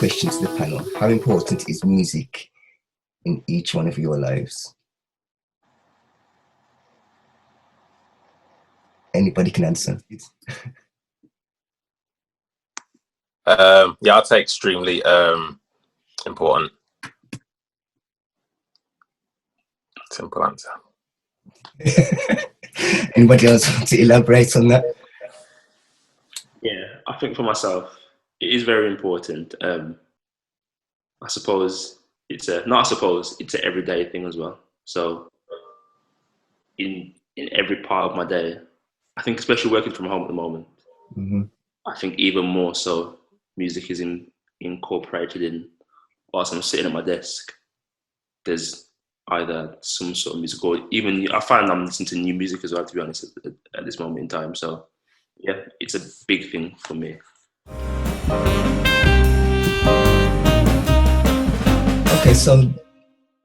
question to the panel. How important is music in each one of your lives? Anybody can answer. Yeah, I'd say extremely important. Simple answer. Anybody else want to elaborate on that? Yeah, I think for myself, it is very important. I suppose it's an everyday thing as well. So in every part of my day, I think especially working from home at the moment, I think even more so, music is incorporated in. Whilst I'm sitting at my desk, there's either some sort of music, or even I find I'm listening to new music as well, to be honest, at this moment in time. So yeah, it's a big thing for me. Okay, so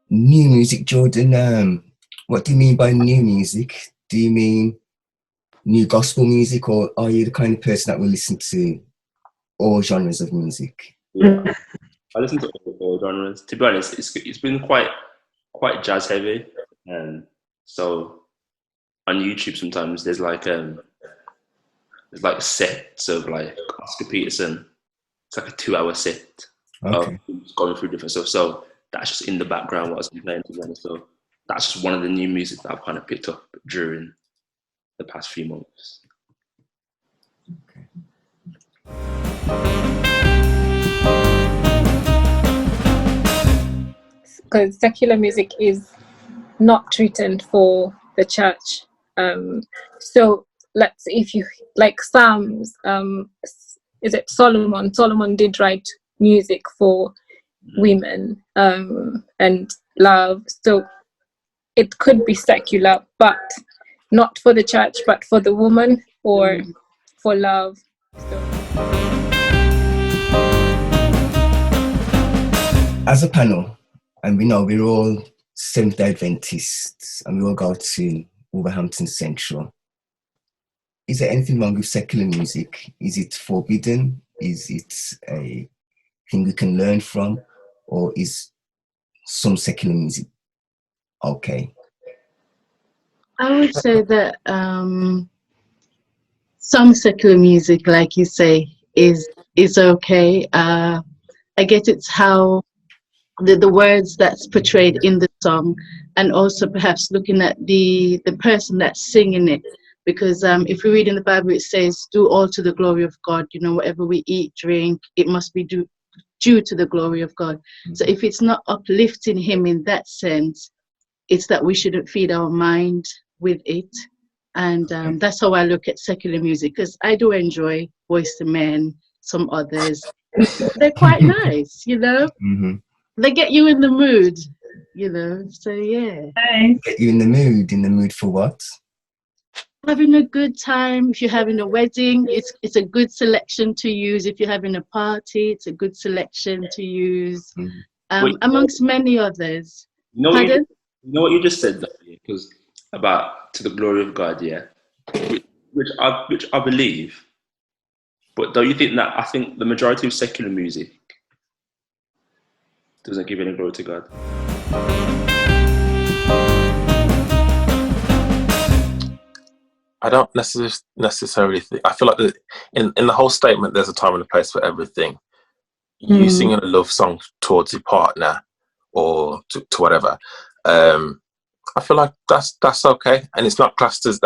new music, Jordan. What do you mean by new music? Do you mean new gospel music, or are you the kind of person that will listen to all genres of music? Yeah, I listen to all genres. To be honest, it's been quite jazz heavy, and so on YouTube sometimes there's like sets of like Oscar Peterson. It's like a 2-hour set of going through different stuff. So that's just in the background what I was playing, to be honest. So that's just one of the new music that I've kind of picked up during the past few months. Okay. Because secular music is not written for the church. So let's, if you like Psalms, is it Solomon? Solomon did write music for women and love. So it could be secular, but not for the church, but for the woman or for love. So. As a panel, and we know we're all Seventh-day Adventists, and we all go to Wolverhampton Central. Is there anything wrong with secular music? Is it forbidden? Is it a thing we can learn from? Or is some secular music okay? I would say that some secular music, like you say, is okay. I guess it's how the words that's portrayed in the song, and also perhaps looking at the person that's singing it. Because if we read in the Bible, it says, do all to the glory of God. You know, whatever we eat, drink, it must be due to the glory of God. So if it's not uplifting him in that sense, it's that we shouldn't feed our mind with it. And that's how I look at secular music, because I do enjoy Boyz II Men, some others. They're quite nice, you know. They get you in the mood, you know. So yeah. Get you in the mood for what? Having a good time. If you're having a wedding, it's a good selection to use. If you're having a party, it's a good selection to use. Amongst many others. You know what you just said, though, because about to the glory of God, yeah, which I believe. But don't you think that I think the majority of secular music doesn't give any glory to God? I don't necessarily think. I feel like in the whole statement, there's a time and a place for everything. You singing a love song towards your partner or to whatever. I feel like that's okay, and it's not classed as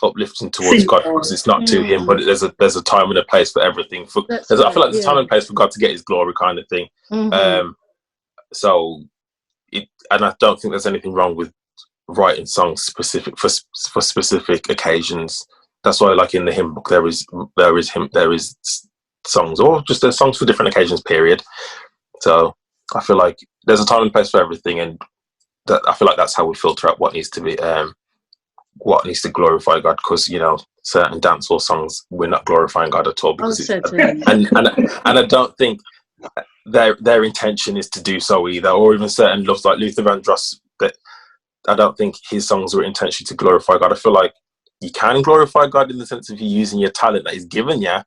uplifting towards God, because it's not to Him. But there's a time and a place for everything. I feel like there's a time and a place for God to get His glory, kind of thing. And I don't think there's anything wrong with writing songs specific for specific occasions. That's why, like in the hymn book, there is songs, or just there's songs for different occasions. Period. So I feel like there's a time and place for everything, and that I feel like that's how we filter out what needs to be, what needs to glorify God. Because certain dancehall songs, we're not glorifying God at all, because and I don't think their intention is to do so either, or even certain loves like Luther Vandross. That I don't think his songs were intentionally to glorify God. I feel like you can glorify God in the sense of you using your talent that He's given you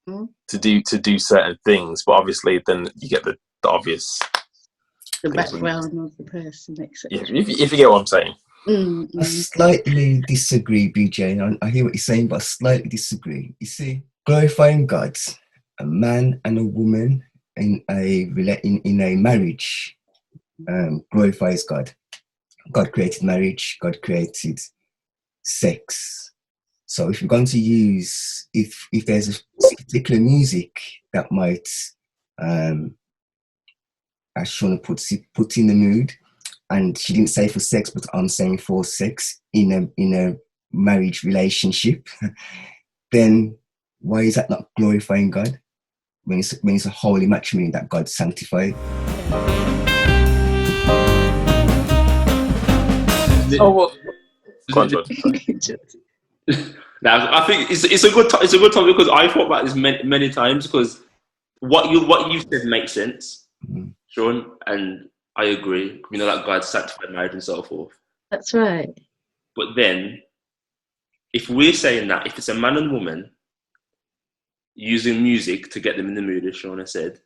to do certain things, but obviously then you get the obvious The background of the person, etc. Yeah, if you get what I'm saying. I slightly disagree, BJ. I hear what you're saying, but I slightly disagree. You see, glorifying God, a man and a woman in a marriage glorifies God. God created marriage. God created sex. So if you're going to use, if there's a particular music that might, as Shauna put in the mood, and she didn't say for sex, but I'm saying for sex in a marriage relationship, then why is that not glorifying God when it's a holy matrimony that God sanctified? Oh well, go on, George. Now, I think it's a good topic because I thought about this many times, because what you said makes sense, Sean, and I agree. You know that God sanctified marriage and so forth. That's right. But then, if we're saying that if it's a man and woman using music to get them in the mood, as Shauna said,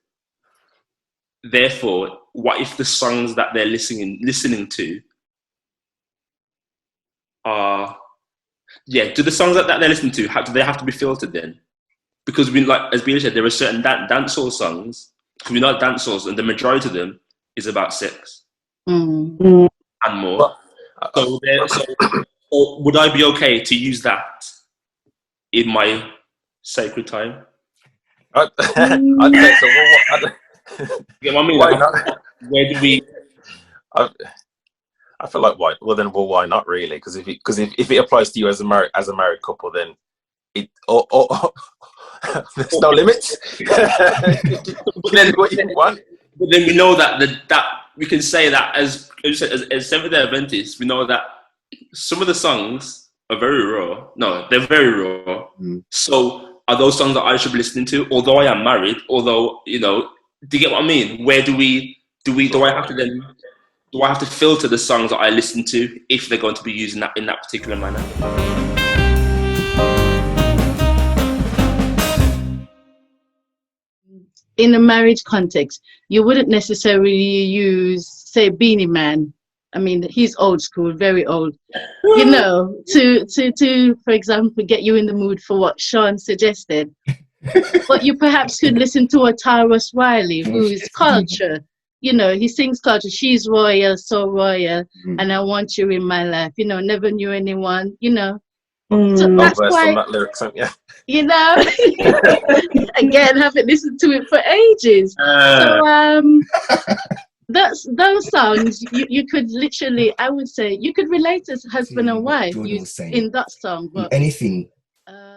therefore, what if the songs that they're listening to are, do the songs that they're listening to, do they have to be filtered then? Because we, like as Bina said, there are certain dancehall songs, we know dancehall, and the majority of them is about sex and more. So would I be okay to use that in my sacred time? I'd say so. You know what I mean? Why not? Where do we? I feel like why? Why not really? Because if it applies to you as a married couple, then it there's no limits. But then what you want. But then we know that we can say that as Seventh-day Adventists, we know that some of the songs are very raw. No, they're very raw. So are those songs that I should be listening to? Although I am married, do you get what I mean? Where do I have to filter the songs that I listen to if they're going to be using that in that particular manner? In a marriage context, you wouldn't necessarily use, say, Beanie Man. I mean, he's old school, very old. To for example, get you in the mood for what Sean suggested. But you perhaps could listen to a Tyrus Riley, who's culture. He sings culture. She's royal, so royal, and I want you in my life. Never knew anyone. So that's why that lyrics, yeah. Again, haven't listened to it for ages. That's those songs. You could literally, I would say, you could relate as husband and wife in that song. But anything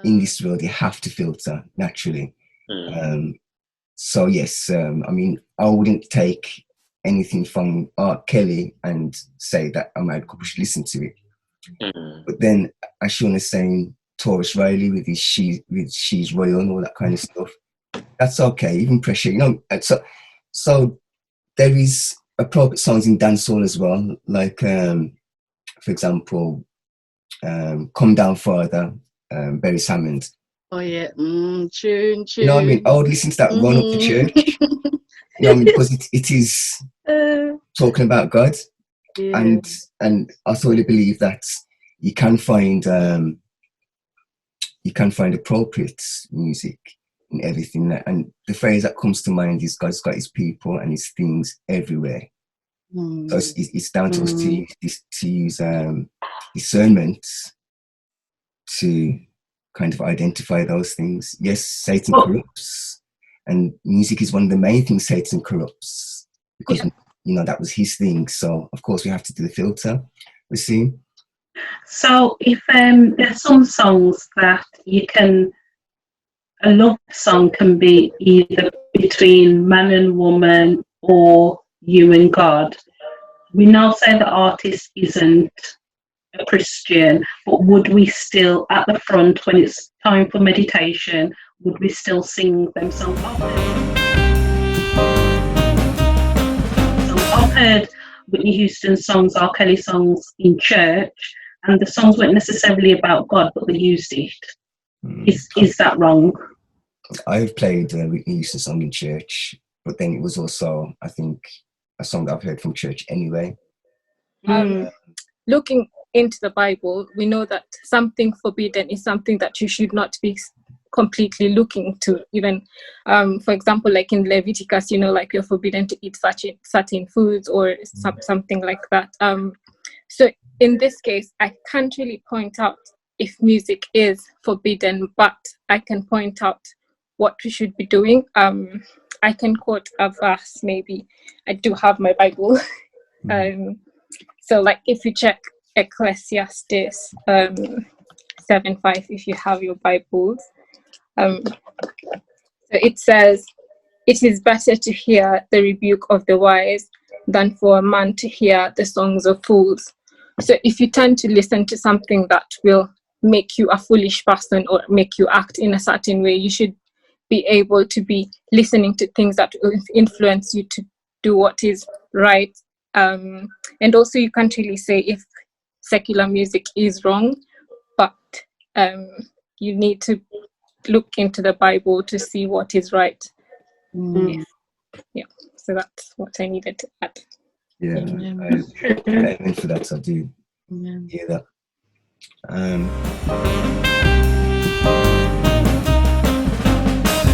in this world, you have to filter naturally. So yes, I mean, I wouldn't take anything from R. Kelly and say that a married couple should listen to it. But then, as Sean is saying, Taurus Riley with his she's royal and all that kind of stuff, that's okay. Even Pressure, so there is appropriate songs in dancehall as well, like for example, "Come Down Farther," Barry Hammond. Oh yeah, tune. You know what I mean? I would listen to that run up to church. You know what I mean? Because it is talking about God, and I thoroughly believe that you can find appropriate music in everything. And the phrase that comes to mind is God's got His people and His things everywhere. So it's down to us to use discernment to kind of identify those things. Yes, Satan corrupts, and music is one of the main things Satan corrupts, because that was his thing. So of course we have to do the filter. We see. So if there's some songs that a love song can be either between man and woman or you and God. We now say the artist isn't a Christian, but would we still, at the front, when it's time for meditation, would we still sing them songs? So I've heard Whitney Houston songs, R. Kelly songs in church, and the songs weren't necessarily about God, but they used it. Is that wrong? I've played Whitney Houston song in church, but then it was also, I think, a song that I've heard from church anyway. Looking into the Bible, we know that something forbidden is something that you should not be completely looking to. Even, for example, like in Leviticus, like you're forbidden to eat certain foods or something like that. So in this case, I can't really point out if music is forbidden, but I can point out what we should be doing. I can quote a verse, maybe. I do have my Bible. So like if you check Ecclesiastes 7:5, if you have your Bibles, so it says, "It is better to hear the rebuke of the wise than for a man to hear the songs of fools." So if you tend to listen to something that will make you a foolish person or make you act in a certain way, you should be able to be listening to things that will influence you to do what is right. And also you can't really say if secular music is wrong, but you need to look into the Bible to see what is right. Yeah, so that's what I needed to add. Yeah, and for that I do hear that.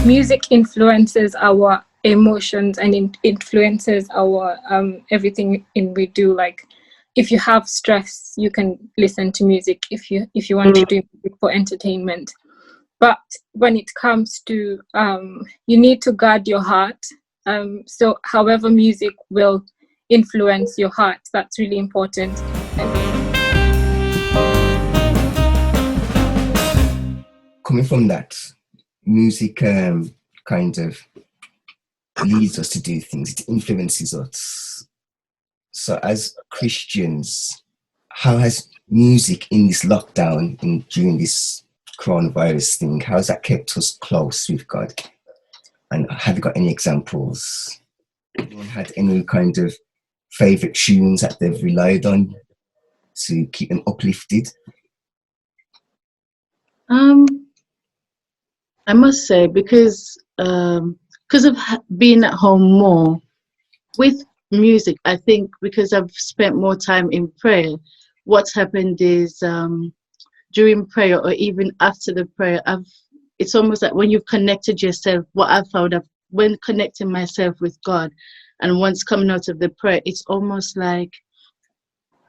Music influences our emotions and influences our everything we do. Like if you have stress, you can listen to music if you want to do music for entertainment. But when it comes to you need to guard your heart. So however music will influence your heart, that's really important. Coming from that, music kind of leads us to do things. It influences us. So as Christians, how has music in this lockdown and during this coronavirus thing, how has that kept us close with God? And have you got any examples? Anyone had any kind of favorite tunes that they've relied on to keep them uplifted? I must say, because of being at home more with music, I think because I've spent more time in prayer, what's happened is during prayer or even after the prayer, it's almost like when you've connected yourself, what I've found when connecting myself with God and once coming out of the prayer, it's almost like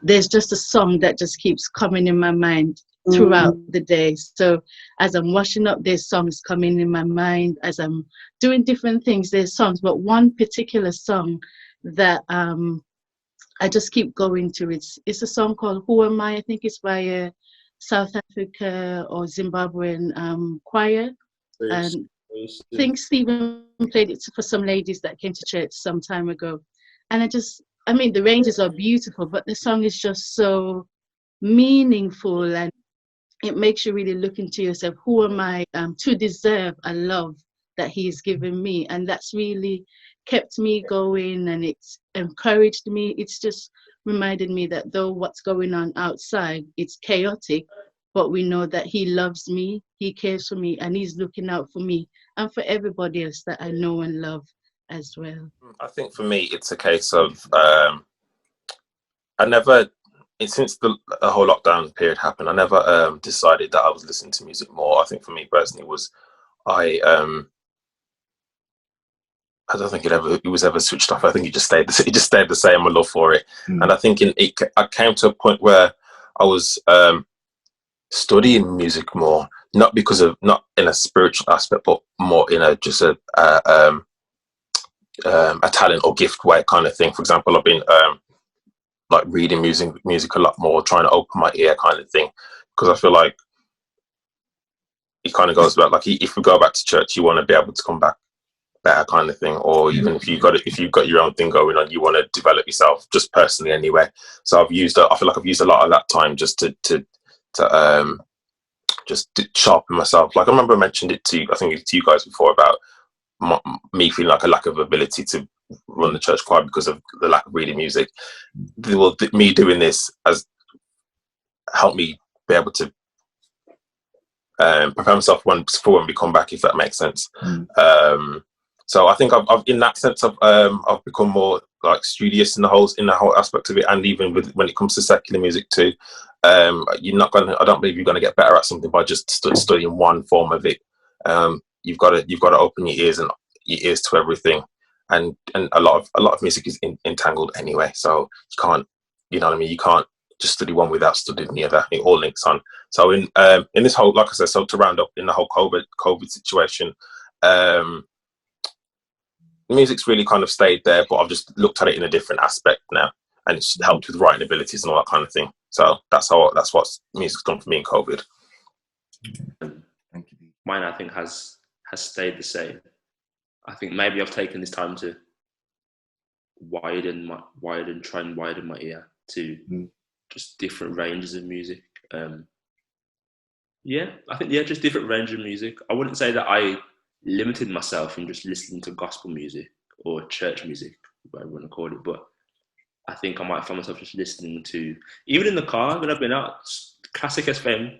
there's just a song that just keeps coming in my mind throughout the day. So as I'm washing up, there's songs coming in my mind. As I'm doing different things, there's songs. But one particular song that I just keep going to, it's a song called "Who Am I?" I think it's by a South Africa or Zimbabwean choir. And I think Stephen played it for some ladies that came to church some time ago. And the ranges are beautiful, but the song is just so meaningful, and it makes you really look into yourself. Who am I to deserve a love that he's given me? And that's really kept me going, and it's encouraged me. It's just reminded me that though what's going on outside, it's chaotic, but we know that he loves me, he cares for me, and he's looking out for me and for everybody else that I know and love as well. I think for me, it's a case of since the whole lockdown period happened, I never decided that I was listening to music more. I think for me personally I don't think it was ever switched off. I think it just stayed the same. My love for it, and I think I came to a point where I was studying music more, not in a spiritual aspect, but more in a talent or gift way kind of thing. For example, I've been like reading music a lot more, trying to open my ear kind of thing, because I feel like it kind of goes about, like, if we go back to church, you want to be able to come back better kind of thing, or even if you've got your own thing going on, you want to develop yourself just personally anyway. So I feel like I've used a lot of that time just to sharpen myself. Like I remember I mentioned it to you guys before about me feeling like a lack of ability to run the church choir because of the lack of reading music. Me doing this has helped me be able to prepare myself for when we come back, if that makes sense. So I think I've in that sense I've become more like studious in the whole aspect of it, and even when it comes to secular music too. I don't believe you're gonna get better at something by just studying one form of it. You've got to open your ears to everything, and a lot of music is entangled anyway. So you can't, you know what I mean. You can't just study one without studying the other. It all links on. So in this whole, like I said, so to round up in the whole COVID situation, music's really kind of stayed there, but I've just looked at it in a different aspect now, and it's helped with writing abilities and all that kind of thing. So that's what music's done for me in COVID. Thank you. Mine, I think, has stayed the same. I think maybe I've taken this time to try and widen my ear to just different ranges of music. Just different range of music. I wouldn't say that I limited myself in just listening to gospel music or church music, whatever you want to call it, but I think I might find myself just listening to, even in the car when I've been out, classic FM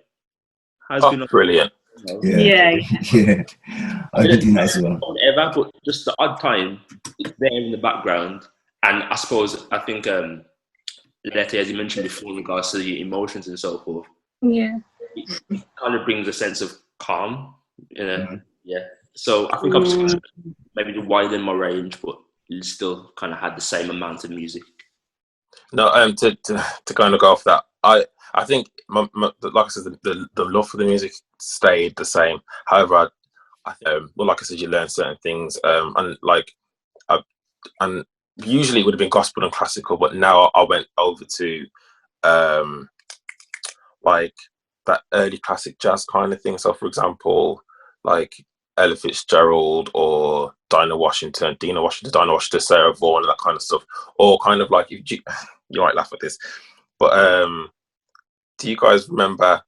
has been brilliant. Yeah. I've been doing that as well. Whatever, but just the odd time it's there in the background. And I think Letty, as you mentioned before, in regards to the emotions and so forth, it kind of brings a sense of calm. So I think I'm just going to maybe widen my range, but still kind of had the same amount of music. No, to kind of go off that, I think like I said, the love for the music stayed the same. However, like I said, you learn certain things, and usually it would have been gospel and classical, but now I went over to like that early classic jazz kind of thing. So, for example, like Ella Fitzgerald or Dinah Washington, Sarah Vaughan, and that kind of stuff. Or kind of like, you might laugh at this, but do you guys remember?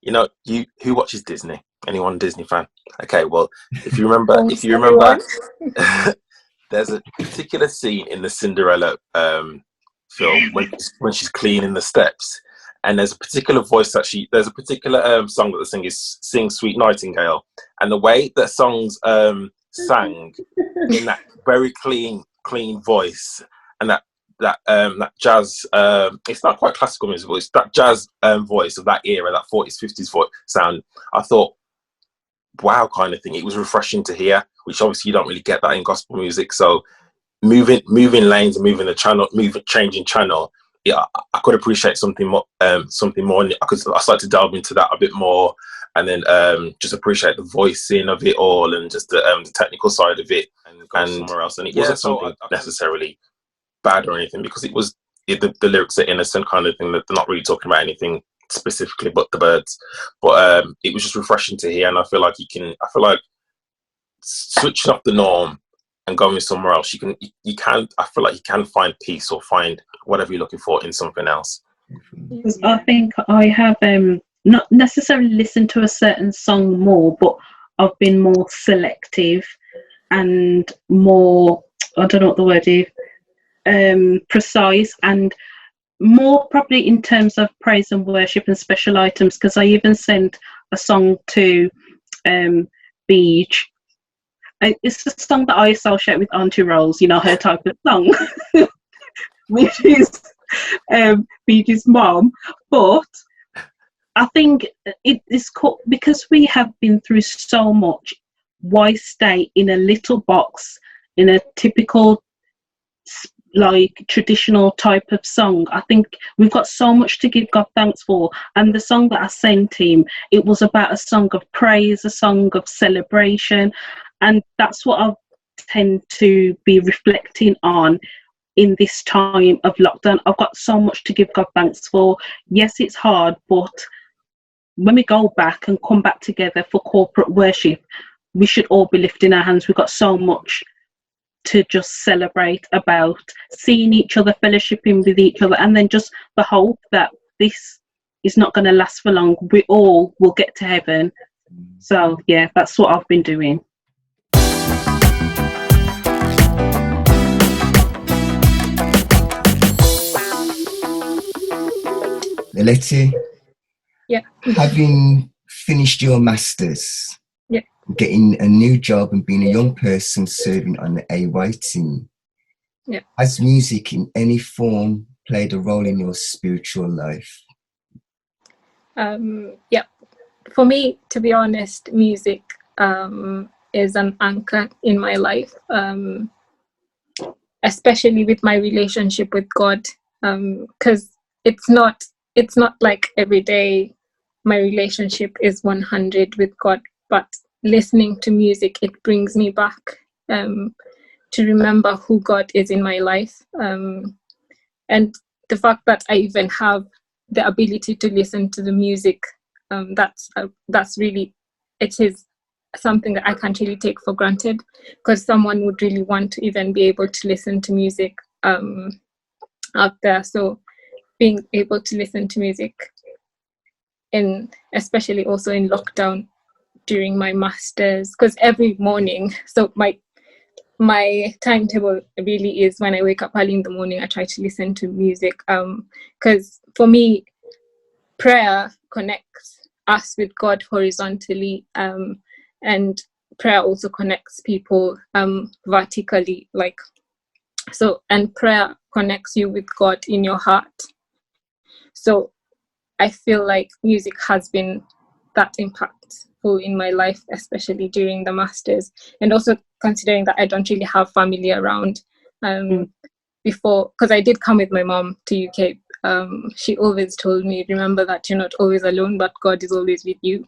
Who watches Disney? Anyone Disney fan? Okay, well, if you remember, there's a particular scene in the Cinderella film when she's cleaning the steps, and there's a particular voice there's a particular song that the singer sings, Sweet Nightingale, and the way that songs sang in that very clean voice, and that jazz, it's not quite classical music, but it's that jazz voice of that era, that 40s, 50s voice sound. I thought, wow, kind of thing. It was refreshing to hear, which obviously you don't really get that in gospel music. So moving lanes and changing channel, yeah, I could appreciate something more. I started to delve into that a bit more, and then just appreciate the voicing of it all, and just the technical side of it, and somewhere else. And it wasn't something necessarily bad or anything, because it was the lyrics are innocent kind of thing, that they're not really talking about anything specifically but the birds. But it was just refreshing to hear, and I feel like switching off the norm and going somewhere else, I feel like you can find peace or find whatever you're looking for in something else. I think I have not necessarily listened to a certain song more, but I've been more selective and more, I don't know what the word is, precise, and more probably in terms of praise and worship and special items, because I even sent a song to Beach. It's a song that I associate with Auntie Rose, her type of song, which is Beach's mom. But I think it is because we have been through so much. Why stay in a little box in a typical, like, traditional type of song? I think we've got so much to give God thanks for, and the song that I sent him, it was about a song of praise, a song of celebration, and that's what I tend to be reflecting on in this time of lockdown. I've got so much to give God thanks for. Yes, it's hard, but when we go back and come back together for corporate worship, we should all be lifting our hands. We've got so much to just celebrate about, seeing each other, fellowshipping with each other, and then just the hope that this is not going to last for long. We all will get to heaven. So yeah, that's what I've been doing. Letty, Yeah. having finished your masters, Yeah. getting a new job and being a young person serving on the AY team, Yeah. has music in any form played a role in your spiritual life? Yeah. For me, to be honest, music is an anchor in my life, especially with my relationship with God, because it's not like every day my relationship is 100 with God, but listening to music, it brings me back to remember who God is in my life, and the fact that I even have the ability to listen to the music, that's really, it is something that I can't really take for granted, because someone would really want to even be able to listen to music out there. So being able to listen to music, especially also in lockdown during my masters, because every morning, so my timetable really is when I wake up early in the morning, I try to listen to music, because for me, prayer connects us with God horizontally, and prayer also connects people vertically, like, so, and prayer connects you with God in your heart. So I feel like music has been that impactful in my life, especially during the masters, and also considering that I don't really have family around. Before, because I did come with my mom to UK, she always told me, remember that you're not always alone, but God is always with you.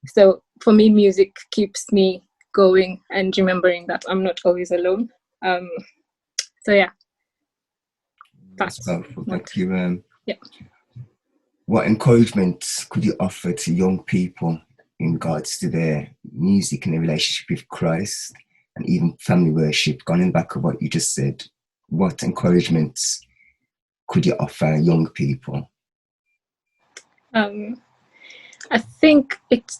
So for me, music keeps me going and remembering that I'm not always alone. So yeah, That's powerful. Thank you. Yeah. What encouragement could you offer to young people in regards to their music and their relationship with Christ, and even family worship? Going back to what you just said, what encouragements could you offer young people? I think it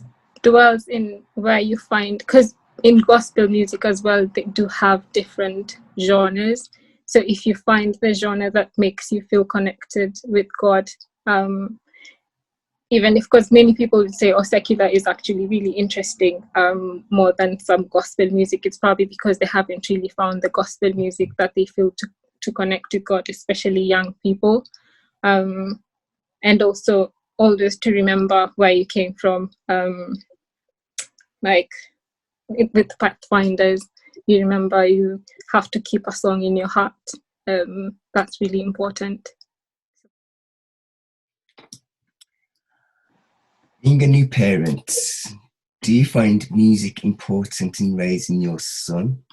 dwells in where you find, because in gospel music as well, they do have different genres. So if you find the genre that makes you feel connected with God, even if, because many people would say, oh, secular is actually really interesting more than some gospel music, it's probably because they haven't really found the gospel music that they feel to connect with God, especially young people. And also always to remember where you came from, like with Pathfinders, you remember you have to keep a song in your heart. That's really important. Being a new parent, do you find music important in raising your son?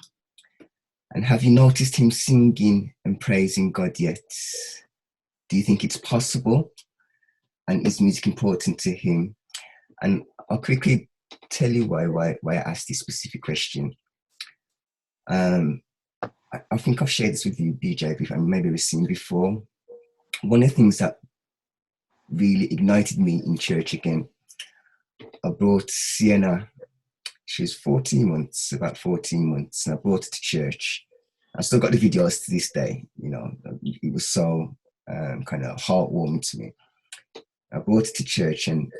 And have you noticed him singing and praising God yet? Do you think it's possible? And is music important to him? And I'll quickly tell you why I asked this specific question. I think I've shared this with you, BJ, and maybe we've seen before. One of the things that really ignited me in church again, I brought Sienna. She was 14 months, about 14 months, and I brought her to church. I still got the videos to this day. You know, it was so kind of heartwarming to me. I brought her to church, and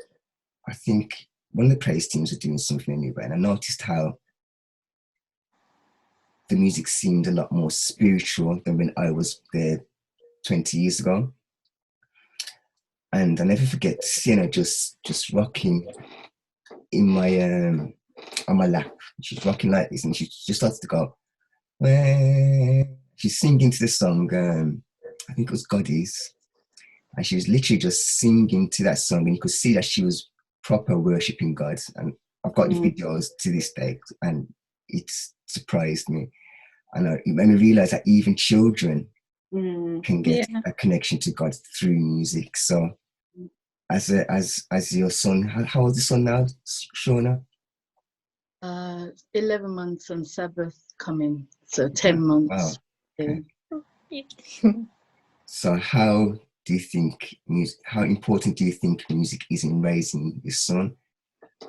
I think one of the praise teams were doing something anyway, and I noticed how the music seemed a lot more spiritual than when I was there 20 years ago. And I never forget Sienna just rocking in my on my lap. She's rocking like this, and she just starts to go. She's singing to the song. I think it was God Is, and she was literally just singing to that song, and you could see that she was proper worshiping God. And I've got the videos to this day, and it surprised me. And it made me realize that even children can get a connection to God through music. So, as your son, how old is your son now, Shona? 11 months on Sabbath coming, so 10 months. Wow. Okay. So how important do you think music is in raising your son?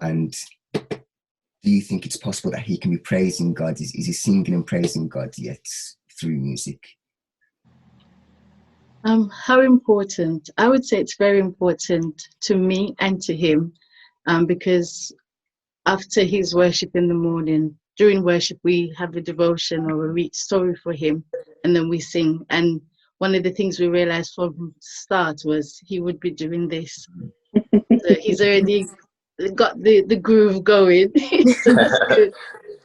And do you think it's possible that he can be praising God? Is he singing and praising God yet through music? How important? I would say it's very important to me and to him, because after his worship in the morning, during worship, we have a devotion or a read story for him, and then we sing. And one of the things we realized from the start was he would be doing this. So he's already got the groove going. So that's good.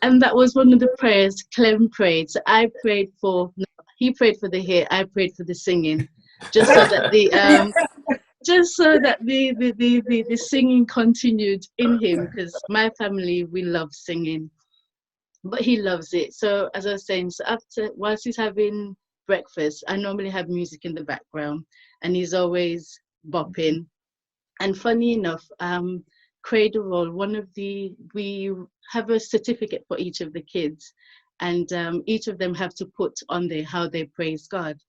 And that was one of the prayers Clem prayed. So I prayed for, no, he prayed for the hair, I prayed for the singing, just so that the singing continued in him, because my family, we love singing, but he loves it. So as I was saying, so whilst he's having breakfast, I normally have music in the background, and he's always bopping. And funny enough, Cradle Roll, we have a certificate for each of the kids, and each of them have to put on there how they praise God.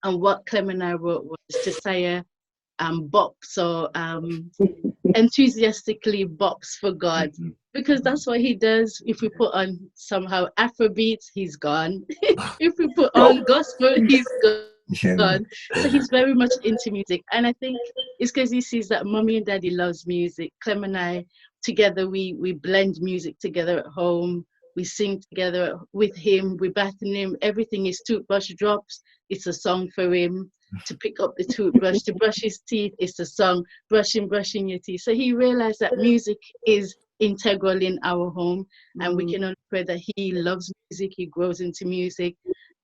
And what Clem and I wrote was to say bops, or enthusiastically bops for God, because that's what he does. If we put on somehow Afrobeats, he's gone. If we put on gospel, he's gone. So he's very much into music, and I think it's because he sees that mommy and daddy loves music. Clem and I together, we blend music together at home. We sing together with him. We batten him. Everything is toothbrush drops. It's a song for him. To pick up the toothbrush, to brush his teeth, it's a song. Brushing your teeth. So he realized that music is integral in our home, and we can only pray that he loves music. He grows into music,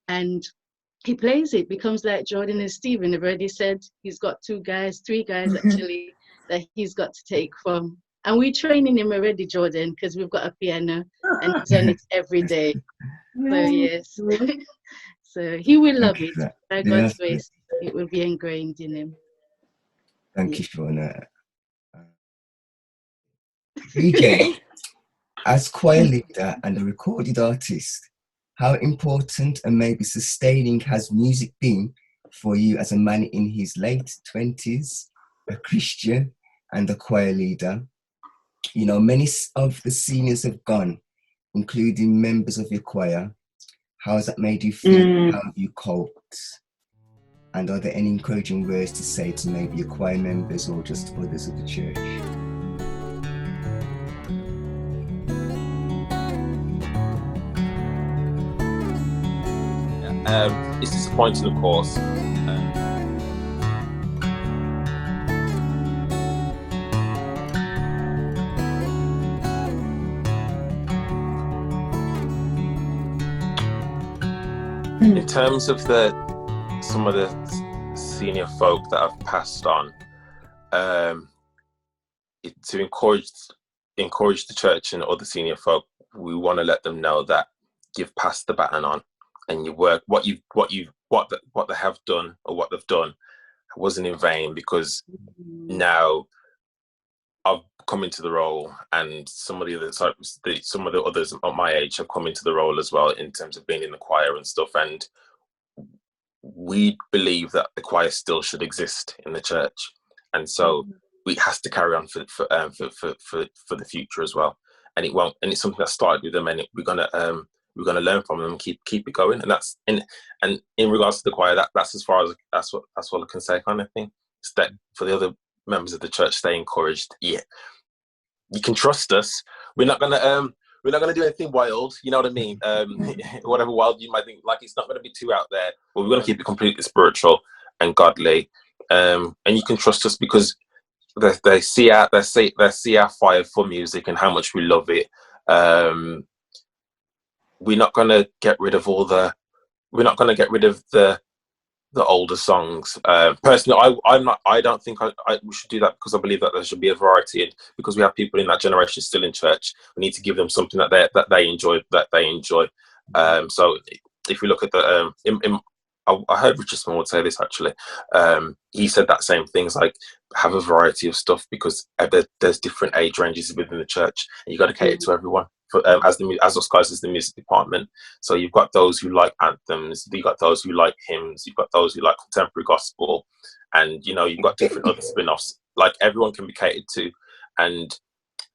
and he plays it. Becomes like Jordan and Stephen. I've already said he's got three guys actually, that he's got to take from. And we're training him already, Jordan, because we've got a piano and he's on it every day. So yes. So he will love it. By God's grace, it will be ingrained in him. Thank you, Shona. BJ, as choir leader and a recorded artist, how important and maybe sustaining has music been for you as a man in his late 20s, a Christian and a choir leader? You know, many of the seniors have gone, including members of your choir. How has that made you feel? How have you coped? And are there any encouraging words to say to maybe your choir members or just others of the church? It's disappointing, of course. In terms of some of the senior folk that have passed on, to encourage the church and other senior folk, we want to let them know that you've passed the baton on, and your work, what they have done or what they've done, wasn't in vain, because now I've come into the role, and some of the others at my age have come into the role as well, in terms of being in the choir and stuff. And we believe that the choir still should exist in the church, and so it has to carry on for the future as well. And it won't. And it's something that started with them, and we're gonna learn from them and keep it going. And that's in regards to the choir, that's as far as that's what I can say, kind of thing. It's that for the other members of the church, stay encouraged. Yeah, you can trust us. We're not gonna do anything wild, you know what I mean? Whatever wild you might think, like, it's not gonna be too out there, but we're gonna keep it completely spiritual and godly. And you can trust us, because they see our fire for music and how much we love it. We're not gonna get rid of the older songs. Personally, I don't think we should do that, because I believe that there should be a variety, and because we have people in that generation still in church, we need to give them something that they enjoy. So if we look at I heard Richard Small would say this, actually. He said that same things, like, have a variety of stuff, because there's different age ranges within the church, and you got to cater to everyone. As us guys as the music department, so you've got those who like anthems, you've got those who like hymns, you've got those who like contemporary gospel, and you've got different other spin-offs. Like, everyone can be catered to, and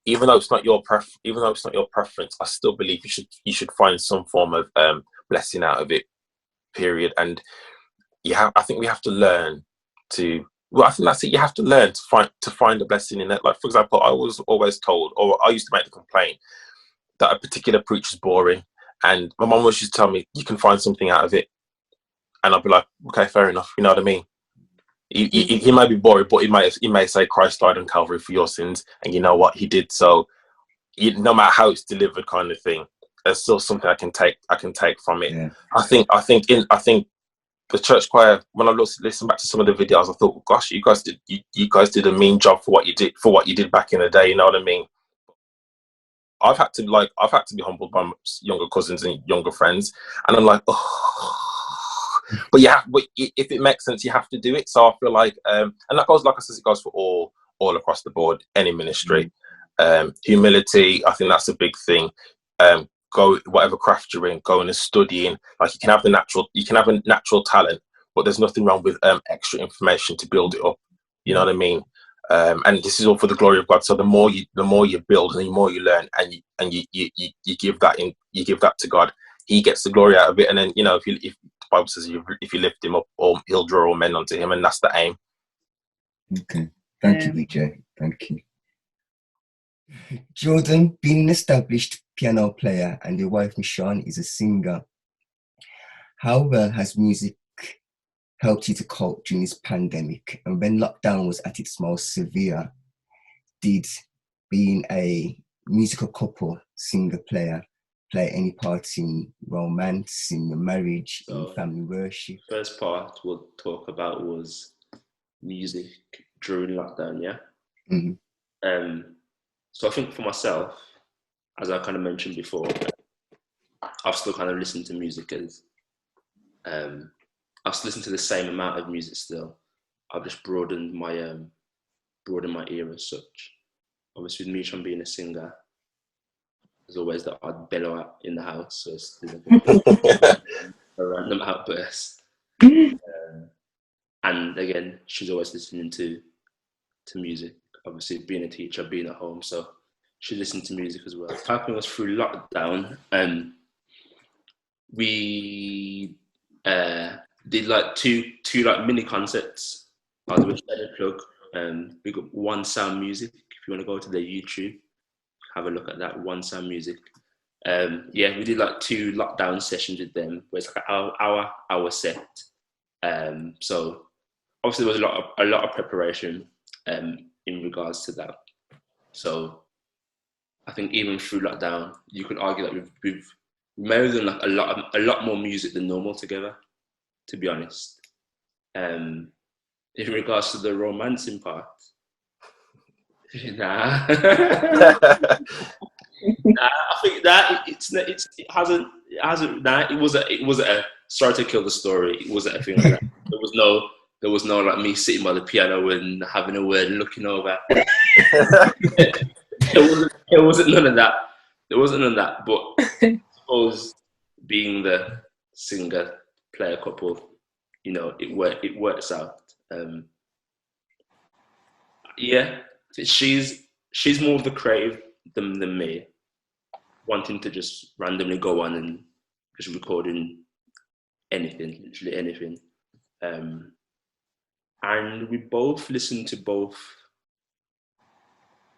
even though it's not your preference, I still believe you should find some form of blessing out of it. Period. And I think we have to learn to Well, I think that's it. You have to learn to find a blessing in it. Like, for example, I was always told, or I used to make the complaint that a particular preach is boring, and my mum was just tell me you can find something out of it, and I'd be like, okay, fair enough. You know what I mean? He might be boring, but he may say Christ died on Calvary for your sins, and you know what he did. So no matter how it's delivered, kind of thing, there's still something I can take from it. Yeah. I think the church choir, when I listen back to some of the videos, I thought, gosh, you guys did a mean job for what you did back in the day. You know what I mean? I've had to be humbled by my younger cousins and younger friends, and I'm like, oh. But if it makes sense, you have to do it. So I feel like, and that goes, like I said, it goes for all across the board, any ministry. Humility, I think that's a big thing. Go whatever craft you're in, going and studying. Like you can have a natural talent, but there's nothing wrong with extra information to build it up. You know what I mean? And this is all for the glory of God. So the more you build and the more you learn, and you give that to God, He gets the glory out of it. And then if the Bible says if you lift Him up, He'll draw all men unto Him, and that's the aim. Okay, thank you, Vijay. Thank you, Jordan. Being an established piano player and your wife Michonne is a singer, how well has music helped you to cope during this pandemic? And when lockdown was at its most severe, did being a musical couple, singer, player, play any part in romance, in your marriage, in family worship? First part we'll talk about was music during lockdown, yeah? Mm-hmm. So I think for myself, as I kind of mentioned before, I've still kind of listened to music as I've listened to the same amount of music still. I've just broadened my ear as such. Obviously, with me trying being a singer, there's always that odd bellow out in the house, so it's a random outburst. And again, she's always listening to music. Obviously, being a teacher, being at home, so she listened to music as well. Helping us through lockdown, we did like two like mini concerts. I'll do a plug. We got One Sound Music. If you want to go to their YouTube, have a look at that. One Sound Music. We did like 2 lockdown sessions with them, where it's like an hour set. So obviously there was a lot of preparation in regards to that. So I think even through lockdown, you could argue that we've made like a lot more music than normal together, to be honest. In regards to the romancing part, nah. Nah, I think that it wasn't a sorry to kill the story. It wasn't a thing like that. There was no like me sitting by the piano and having a word and looking over. There wasn't none of that. There wasn't none of that. But I suppose being the singer player couple, it works out. She's more of the creative than me, wanting to just randomly go on and just recording anything, literally anything. And we both listen to both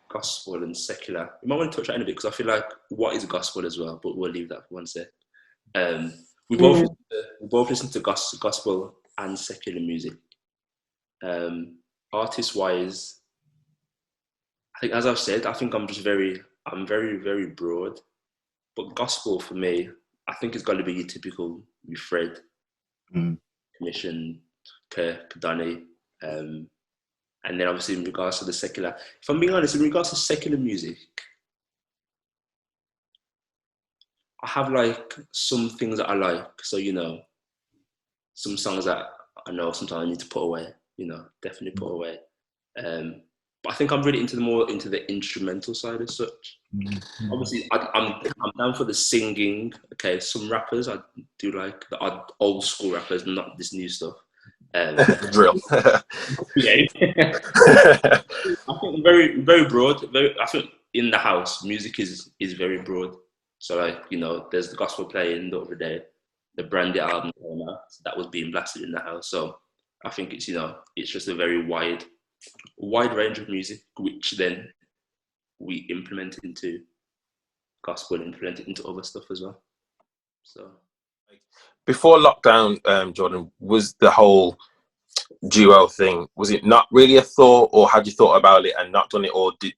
gospel and secular. We might want to touch on it because I feel like what is gospel as well, but we'll leave that for one sec. We both listen to gospel and secular music. Artist-wise, I think, as I've said, I think I'm very, very broad. But gospel for me, I think it's got to be your typical Fred, Commission, Kirk, Donny, and then obviously in regards to the secular. If I'm being honest, in regards to secular music, I have like some things that I like. So, some songs that I know sometimes I need to put away, definitely put away. But I think I'm really into the instrumental side as such. Mm-hmm. Obviously, I'm down for the singing. Okay, some rappers I do like the old school rappers, not this new stuff. Drill. Yeah. I think very, very broad. I think in the house, music is very broad. So like, there's the gospel playing the other day. The Brandy album came out, that was being blasted in the house. So I think it's, it's just a very wide range of music, which then we implement into gospel, implement it into other stuff as well. So before lockdown, Jordan, was the whole duo thing, was it not really a thought, or had you thought about it and not done it, or did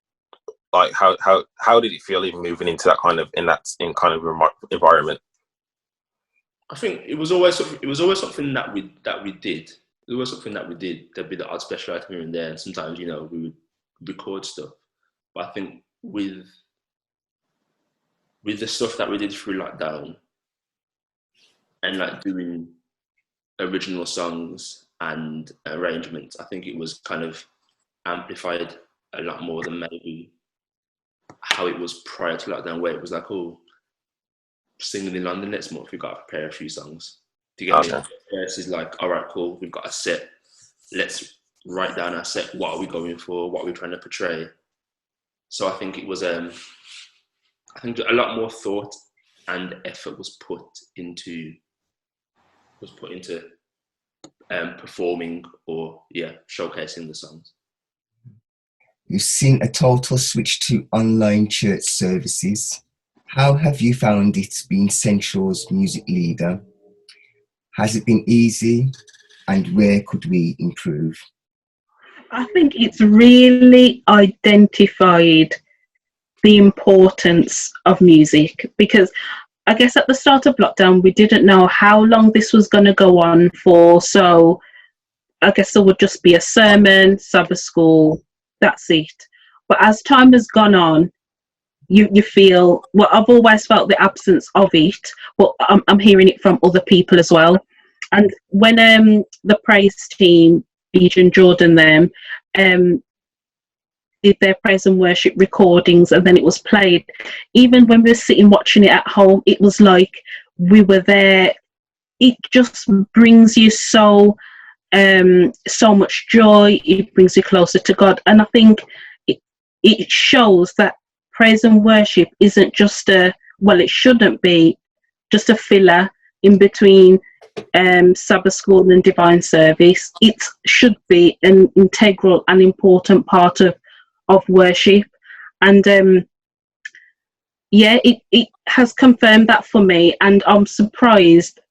how did it feel even moving into that kind of environment? I think it was always something that we did. It was something that we did. There'd be the odd special item here and there, and sometimes we would record stuff. But I think with the stuff that we did through lockdown, and like doing original songs and arrangements, I think it was kind of amplified a lot more than maybe how it was prior to lockdown, where it was like, oh, singing in London next month, we've got to prepare a few songs. Do you get me? Versus like, all right, cool, we've got a set. Let's write down our set. What are we going for? What are we trying to portray? So I think it was, I think a lot more thought and effort was put into performing or showcasing the songs. You've seen a total switch to online church services. How have you found it being Central's music leader? Has it been easy, and where could we improve? I think it's really identified the importance of music, because I guess at the start of lockdown, we didn't know how long this was going to go on for. So I guess there would just be a sermon, Sabbath school, that's it. But as time has gone on, you feel, well, I've always felt the absence of it, but I'm hearing it from other people as well. And when the praise team, Legion, Jordan, them, did their praise and worship recordings and then it was played, even when we were sitting watching it at home, it was like we were there. It just brings you so much joy. It brings you closer to God. And I think it shows that praise and worship isn't just it shouldn't be just a filler in between Sabbath school and divine service. It should be an integral and important part of worship. And it has confirmed that for me, and I'm surprised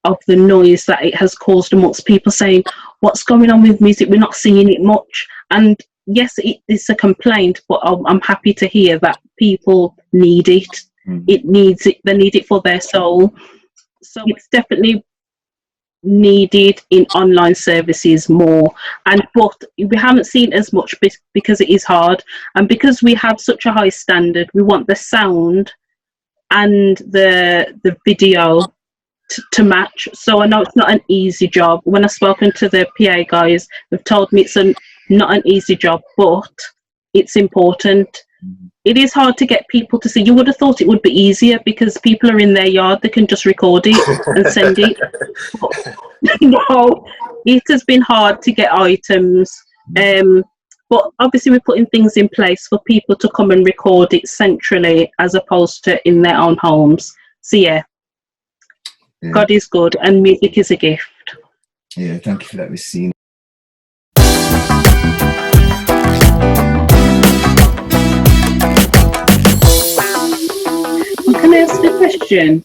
of the noise that it has caused amongst people saying, what's going on with music, we're not seeing it much. And yes, it's a complaint, but I'm happy to hear that people need it. It needs it. They need it for their soul. So it's definitely needed in online services more. But we haven't seen as much because it is hard, and because we have such a high standard. We want the sound and the video to match. So I know it's not an easy job. When I've spoken to the PA guys, they've told me it's not an easy job, but it's important. It is hard to get people to see. You would have thought it would be easier because people are in their yard, they can just record it and send it. But, no, it has been hard to get items. But obviously we're putting things in place for people to come and record it centrally as opposed to in their own homes. So yeah. God is good and music is a gift. Yeah, thank you for that, Racine. Can I ask a question?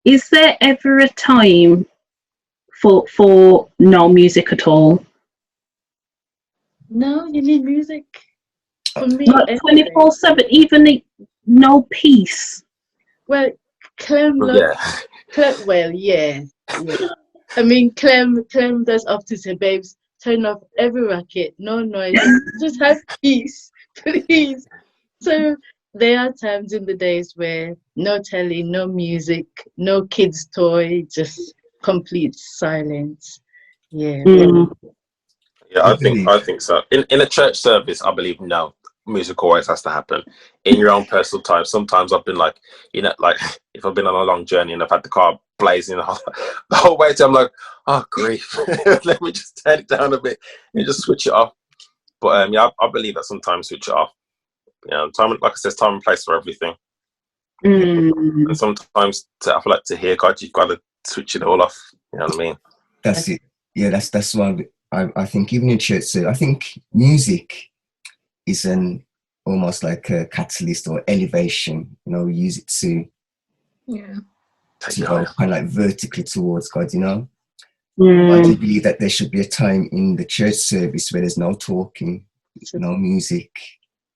Is there ever a time for no music at all? No, you need music. For me, not 24/7, even no peace. Well, Clem, yeah. I mean, Clem does often say, babes, turn off every racket, no noise, just have peace, please. So there are times in the days where no telly, no music, no kids' toy, just complete silence. Yeah. Yeah, I think so. In a church service, I believe no, music always has to happen. In your own personal time, sometimes I've been like, like if I've been on a long journey and I've had the car blazing the whole way, I'm like, oh grief, let me just turn it down a bit and just switch it off. But I believe that sometimes switch it off. Time, like I said, time and place for everything. And sometimes I feel like to hear God, you've got to switch it all off. You know what I mean? That's it. Yeah, that's why I think even in church, so I think music is an almost like a catalyst or elevation. You know, we use it to go kind of like vertically towards God. You know, I do believe that there should be a time in the church service where there's no talking, no music.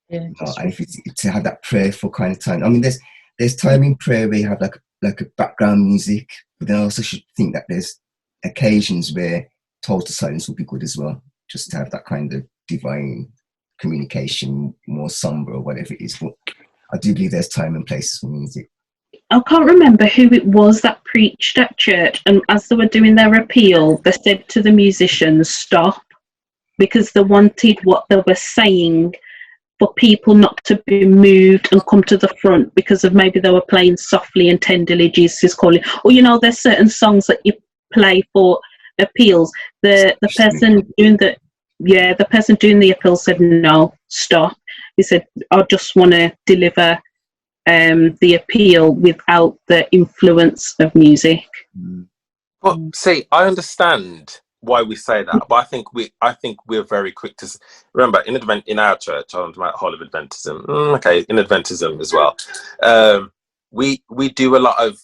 Yeah, You know, and if it's to have that prayerful kind of time. I mean, there's time in prayer where you have like a background music, but then I also should think that there's occasions where total silence would be good as well, just to have that kind of divine communication, more somber or whatever it is. But I do believe there's time and places for music. I can't remember who it was that preached at church, and as they were doing their appeal, they said to the musicians, stop, because they wanted what they were saying for people not to be moved and come to the front because of maybe they were playing softly and tenderly, Jesus is calling. Or, you know, there's certain songs that you play for appeals. The person doing the person doing the appeal said, no, stop. He said, I just want to deliver the appeal without the influence of music. But see, I understand why we say that, but I think we're very quick to remember in our church, on the whole of Adventism. In Adventism as well, we do a lot of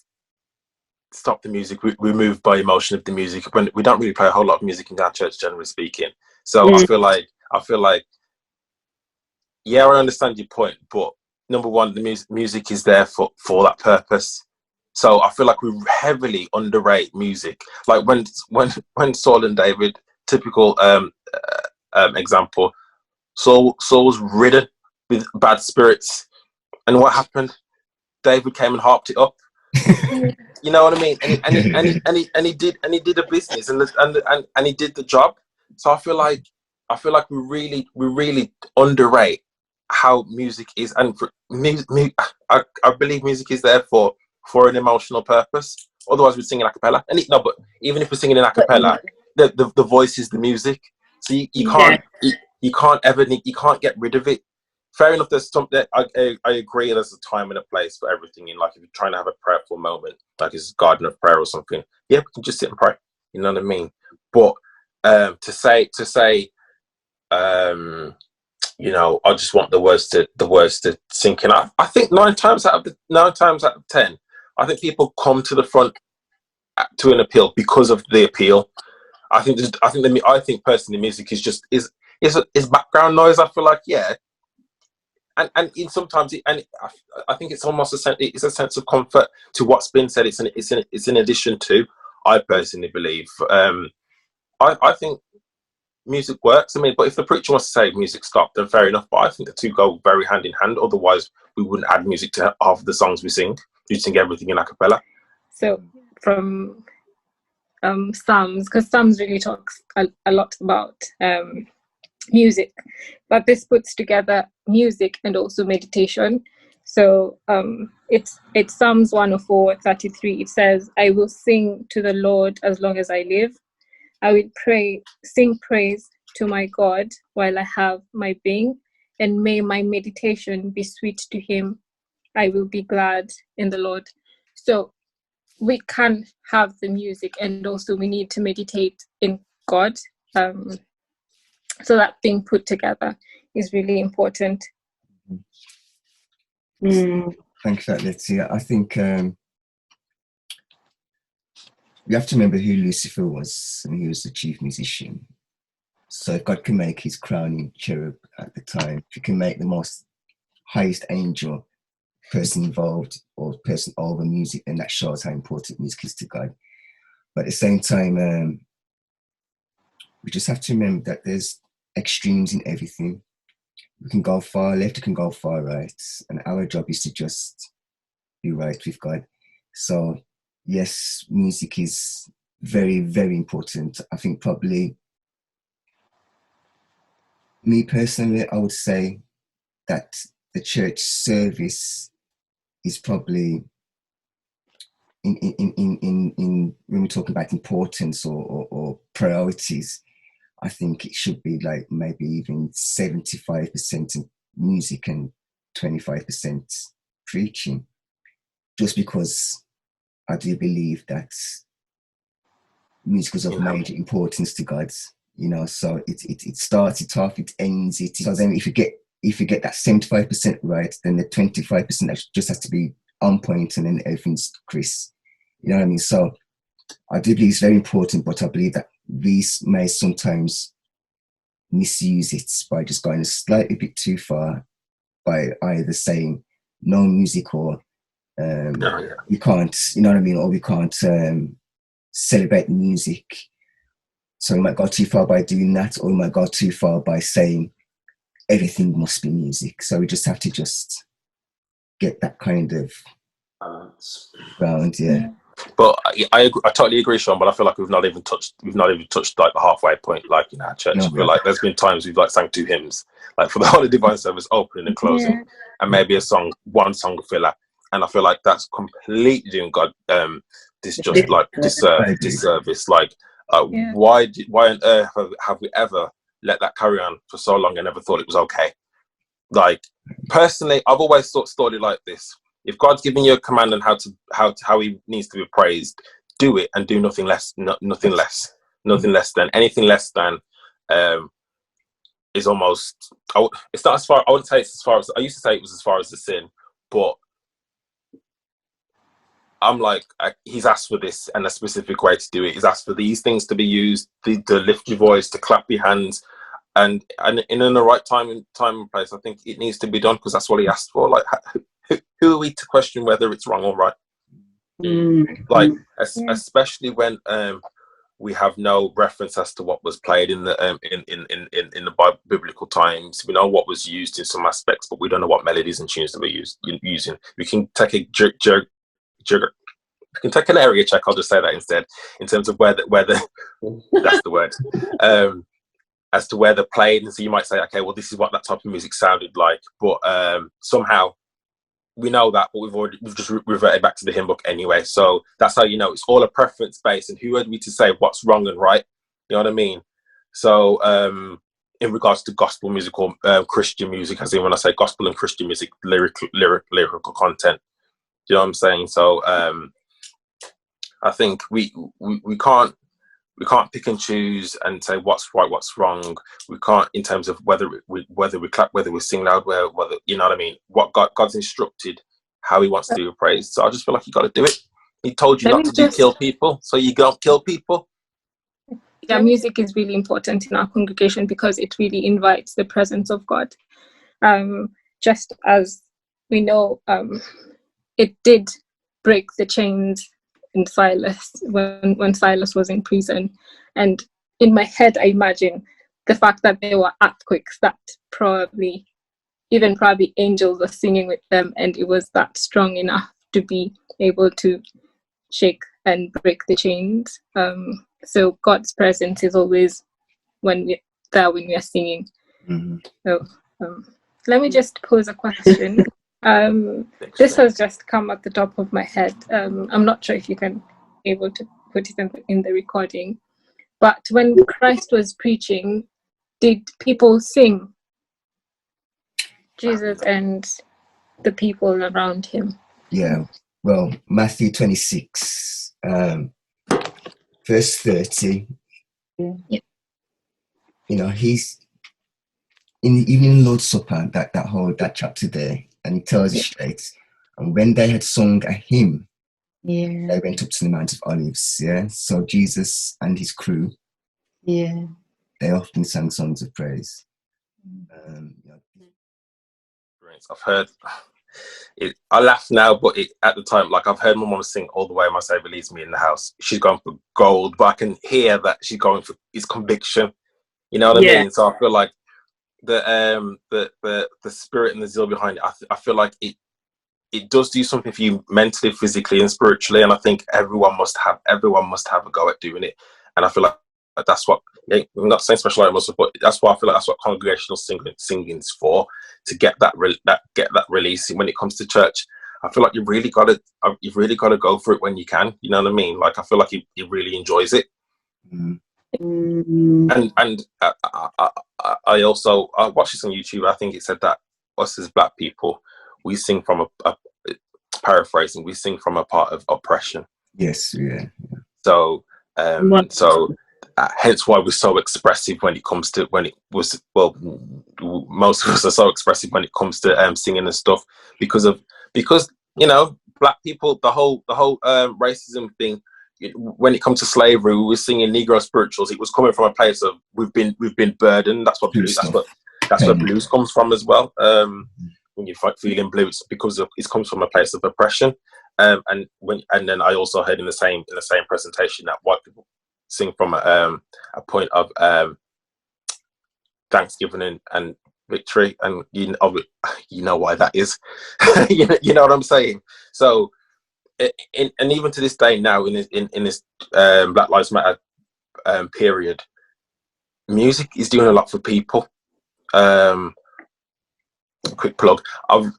stop the music. We're moved by emotion of the music. When we don't really play a whole lot of music in our church, generally speaking. So I feel like, yeah, I understand your point, but number one, the music is there for that purpose. So I feel like we heavily underrate music. Like when Saul and David, typical example, Saul was ridden with bad spirits, and what happened? David came and harped it up. You know what I mean? And he did a business, and he did the job. So I feel like we really underrate how music is, and I believe music is there for an emotional purpose. Otherwise, we're singing a cappella. But even if we're singing in a cappella, the voice is the music. So you can't get rid of it. Fair enough. There's something I agree. There's a time and a place for everything. In like if you're trying to have a prayerful moment, like it's garden of prayer or something, yeah, we can just sit and pray. You know what I mean? But to say, you know, I just want the words to sink in. I think 9 times out of 10, I think people come to the front to an appeal because of the appeal. I think personally, music is background noise. I feel like, yeah. And sometimes I think it's almost it's a sense of comfort to what's been said. It's in addition to. I personally believe. I think music works. I mean, but if the preacher wants to say music stop, then fair enough. But I think the two go very hand in hand. Otherwise, we wouldn't add music to half of the songs we sing. We sing everything in a cappella. So from Psalms, because Psalms really talks a lot about music, but this puts together music and also meditation. So it's Psalms 104:33. It says, I will sing to the Lord as long as I live. I will sing praise to my God while I have my being, and may my meditation be sweet to him. I will be glad in the Lord. So we can have the music, and also we need to meditate in God. So that thing put together is really important. Thank you for that, Letty. I think we have to remember who Lucifer was, and he was the chief musician. So if God can make his crowning cherub at the time, if he can make the most highest angel person involved or person over music, then that shows how important music is to God. But at the same time, we just have to remember that there's extremes in everything. We can go far left, we can go far right, and our job is to just be right with God. So yes, music is very, very important. I think probably, me personally, I would say that the church service is probably in when we're talking about importance or priorities, I think it should be like maybe even 75% music and 25% preaching, just because I do believe that music is of major importance to God. You know, so it starts it off, it ends it. So then if you get that 75% right, then the 25% just has to be on point, and then everything's Chris. You know what I mean? So I do believe it's very important, but I believe that we may sometimes misuse it by just going a slightly bit too far, by either saying no music or we can't, you know what I mean, or we can't celebrate music. So we might go too far by doing that, or we might go too far by saying everything must be music. So we just have to just get that kind of balance. round, yeah. But I totally agree, Sean. But I feel like we've not even touched like the halfway point, like in our church. I feel like there's been times we've like sang 2 hymns, like for the Holy Divine Service, opening and closing, and maybe one song filler. And I feel like that's completely doing God disservice. Like, why on earth have we ever let that carry on for so long and never thought it was okay? Like, personally, I've always thought it like this: if God's giving you a command on how he needs to be praised, do it, and do nothing less. Nothing less than anything less than is almost. It's not as far. I wouldn't say it's as far as I used to say it was as far as the sin, but I'm like, he's asked for this and a specific way to do it. He's asked for these things to be used, to lift your voice, to clap your hands, and in the right time and place. I think it needs to be done because that's what he asked for. Like, who are we to question whether it's wrong or right? Like, especially when we have no reference as to what was played in the biblical times. We know what was used in some aspects, but we don't know what melodies and tunes that we're using. We can take we can take an area check. I'll just say that instead, in terms of where the that's the word. As to where they're played, and so you might say, okay, well, this is what that type of music sounded like, but somehow we know that, but we've just reverted back to the hymn book anyway. So that's how you know it's all a preference based, and who are we to say what's wrong and right? You know what I mean? So in regards to gospel music or Christian music, as in when I say gospel and Christian music, lyrical content. You know what I'm saying? So I think we can't pick and choose and say what's right, what's wrong. We can't, in terms of whether we clap, whether we sing loud, whether you know what I mean. What God's instructed, how He wants to do praise. So I just feel like you got to do it. He told you not to kill people, so you don't kill people. Yeah, music is really important in our congregation because it really invites the presence of God. Just as we know, it did break the chains in Silas when Silas was in prison. And in my head, I imagine the fact that there were earthquakes, that probably angels were singing with them, and it was that strong enough to be able to shake and break the chains. So God's presence is always when we are singing. So let me just pose a question. This has just come at the top of my head. I'm not sure if you can able to put it in the recording, but when Christ was preaching, did people sing? Jesus and the people around him. Yeah, well, Matthew 26, verse 30. Yeah. You know, he's even in Lord's Supper, that chapter there, and he tells you straight. And when they had sung a hymn, they went up to the Mount of Olives. Yeah, so Jesus and his crew, they often sang songs of praise. I've heard it. I laugh now, but at the time, like I've heard my mum sing "All the Way My Saviour Leads Me" in the house. She's going for gold, but I can hear that she's going for his conviction. You know what I mean? So I feel like the spirit and the zeal behind it. I feel like it does do something for you mentally, physically, and spiritually. And I think everyone must have a go at doing it. And I feel like that's what. I'm not saying special ed muscle, but that's why I feel like that's what congregational singing's for, to get that release. When it comes to church, I feel like you've really got to go for it when you can. You know what I mean? Like I feel like he really enjoys it. And I also watched this on YouTube. I think it said that us as Black people, we sing from a paraphrasing. We sing from a part of oppression. Yes, yeah. So So hence why we're so expressive when it comes to most of us are so expressive when it comes to singing and stuff because black people, the whole racism thing. When it comes to slavery, we were singing Negro spirituals. It was coming from a place of we've been burdened. That's what blues comes from as well. When you're feeling blue, it's because it comes from a place of oppression. And then I also heard in the same presentation that white people sing from a point of thanksgiving and victory, and you know why that is. you know what I'm saying. So, and even to this day now, in this Black Lives Matter period, music is doing a lot for people. Quick plug: I'm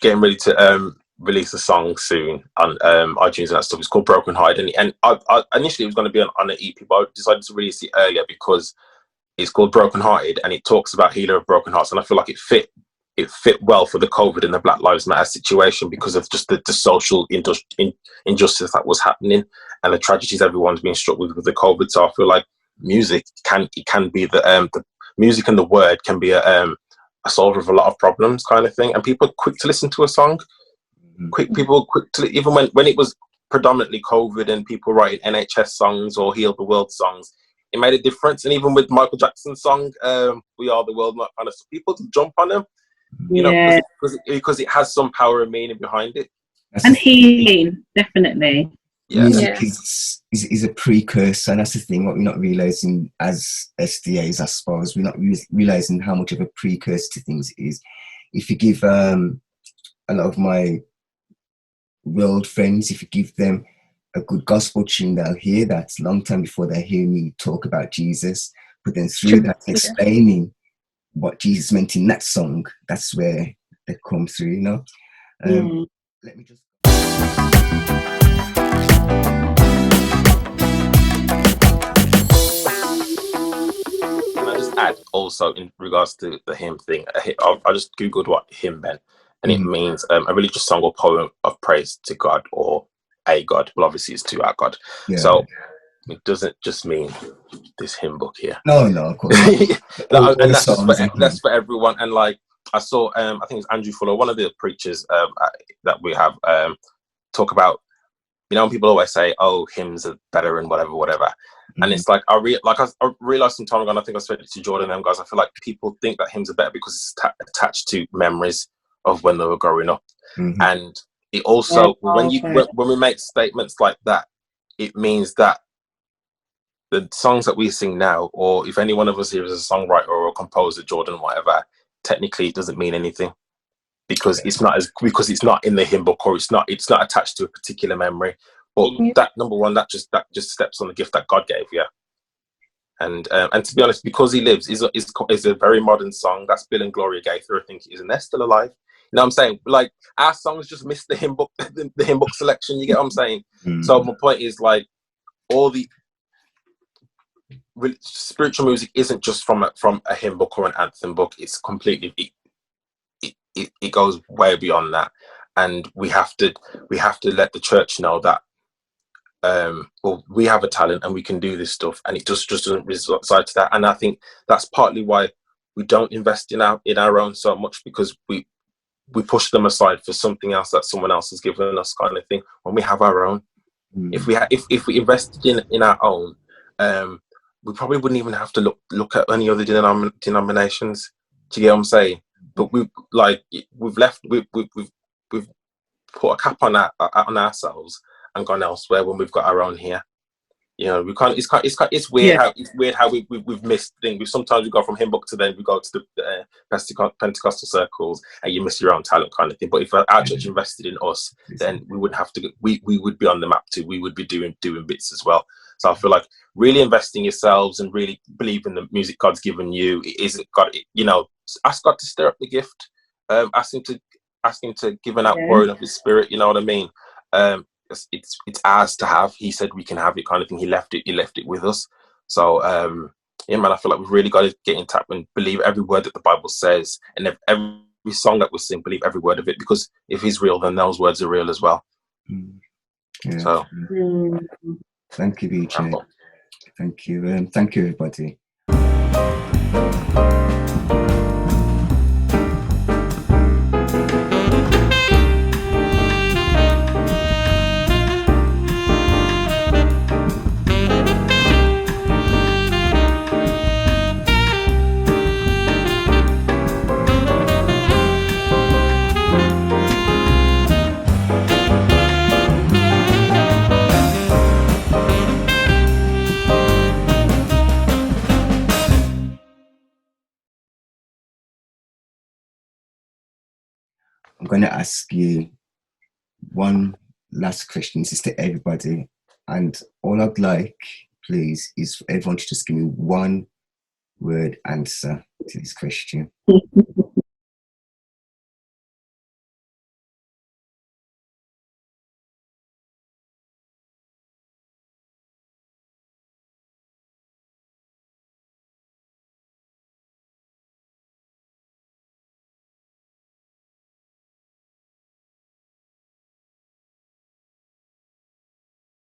getting ready to release a song soon on iTunes and that stuff. It's called Broken Heart, and I initially it was going to be on an EP, but I decided to release it earlier because it's called Broken Hearted, and it talks about healer of broken hearts, and I feel like it fit well for the COVID and the Black Lives Matter situation because of just the social injustice that was happening and the tragedies everyone's been struck with the COVID. So I feel like music can be the music and the word can be a solver of a lot of problems, kind of thing, and people are quick to listen to a song. Quick to, even when it was predominantly COVID and people writing NHS songs or Heal the World songs, it made a difference. And even with Michael Jackson's song, We Are the World, not kind of people to jump on them, because it has some power and meaning behind it. And healing, definitely. Music is a precursor, and that's the thing. What we're not realizing as SDAs, I suppose, we're not realizing how much of a precursor to things it is. If you give a lot of my world friends, if you give them a good gospel tune, they'll hear that long time before they hear me talk about Jesus. But then through that, explaining what Jesus meant in that song, that's where they come through, Let me just... Can I just add also in regards to the hymn thing? I just googled what hymn meant, and it means a religious song or poem of praise to God or a God. Well, obviously it's to our God. Yeah. So it doesn't just mean this hymn book here. No, of course. And that's for everyone. And like I saw, I think it's Andrew Fuller, one of the preachers that we have, talk about, when people always say, "Oh, hymns are better," and whatever. And it's like I realized some time ago, and I think I said it to Jordan and them guys, I feel like people think that hymns are better because it's attached to memories of when they were growing up. And it also, when we make statements like that, it means that the songs that we sing now, or if any one of us here is a songwriter or a composer, Jordan, whatever, technically it doesn't mean anything because it's not in the hymn book, or it's not attached to a particular memory. But that, number one, that just steps on the gift that God gave you. And to be honest, Because He Lives is a very modern song. That's Bill and Gloria Gaither, I think it is, and they're still alive. You know what I'm saying? Like, our songs just missed the hymn book, the hymn book selection. You get what I'm saying? So my point is, like, all the spiritual music isn't just from a hymn book or an anthem book. It's completely it goes way beyond that, and we have to let the church know that we have a talent and we can do this stuff, and it just doesn't reside to that. And I think that's partly why we don't invest in our own so much, because we push them aside for something else that someone else has given us, kind of thing, when we have our own. If we invested in our own, we probably wouldn't even have to look at any other denominations. Do you get what I'm saying? But we've put a cap on ourselves and gone elsewhere when we've got our own here. We can't. It's weird how we've missed things. Sometimes we go from hymn book to then we go to the Pentecostal circles, and you miss your own talent, kind of thing. But if our church invested in us, then we wouldn't have to. We would be on the map too. We would be doing bits as well. So I feel like really investing yourselves and really believing the music God's given you. Ask God to stir up the gift. Ask Him to give an outpouring of His Spirit. You know what I mean? It's ours to have. He said we can have it, kind of thing. He left it with us. So man, I feel like we've really got to get in tap and believe every word that the Bible says, and every song that we sing, believe every word of it, because if He's real, then those words are real as well. So Thank you, BJ. Thank you. Thank you, everybody. I'm going to ask you one last question. This is to everybody. And all I'd like, please, is for everyone to just give me one word answer to this question.